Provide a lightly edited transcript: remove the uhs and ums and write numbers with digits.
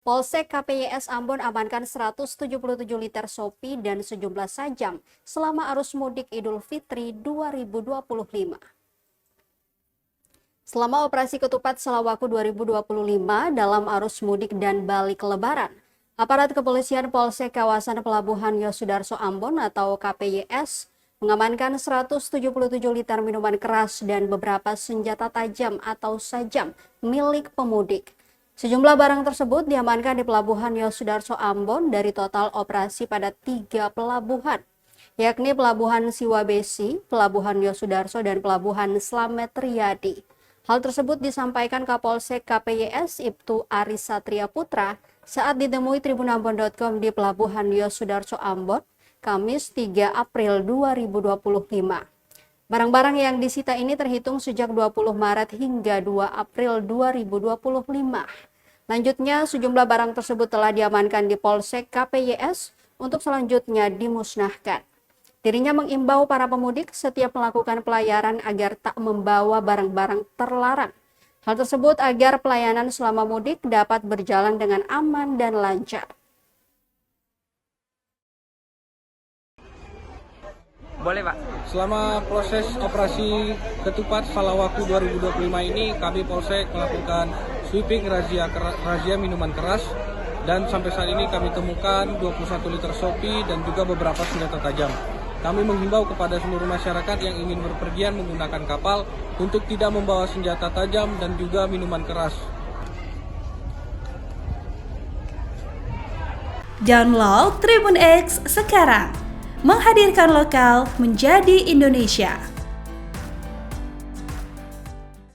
Polsek KPYS Ambon amankan 177 liter sopi dan sejumlah sajam selama arus mudik Idul Fitri 2025. Selama operasi ketupat Salawaku 2025 dalam arus mudik dan balik lebaran, aparat kepolisian Polsek kawasan Pelabuhan Yosudarso Ambon atau KPYS mengamankan 177 liter minuman keras dan beberapa senjata tajam atau sajam milik pemudik. Sejumlah barang tersebut diamankan di Pelabuhan Yosudarso Ambon dari total operasi pada 3 pelabuhan, yakni Pelabuhan Siwabesi, Pelabuhan Yosudarso, dan Pelabuhan Slamet Riyadi. Hal tersebut disampaikan Kapolsek KPYS Ibtu Aris Satria Putra saat ditemui tribunambon.com di Pelabuhan Yosudarso Ambon, Kamis 3 April 2025. Barang-barang yang disita ini terhitung sejak 20 Maret hingga 2 April 2025. Lanjutnya, sejumlah barang tersebut telah diamankan di Polsek KPYS untuk selanjutnya dimusnahkan. Dirinya mengimbau para pemudik setiap melakukan pelayaran agar tak membawa barang-barang terlarang. Hal tersebut agar pelayanan selama mudik dapat berjalan dengan aman dan lancar. Boleh, Pak. Selama proses operasi ketupat Salawaku 2025 ini, kami Polsek melakukan sweeping razia minuman keras, dan sampai saat ini kami temukan 21 liter sopi dan juga beberapa senjata tajam. Kami menghimbau kepada seluruh masyarakat yang ingin berpergian menggunakan kapal untuk tidak membawa senjata tajam dan juga minuman keras. Download Tribun X sekarang. Menghadirkan lokal menjadi Indonesia.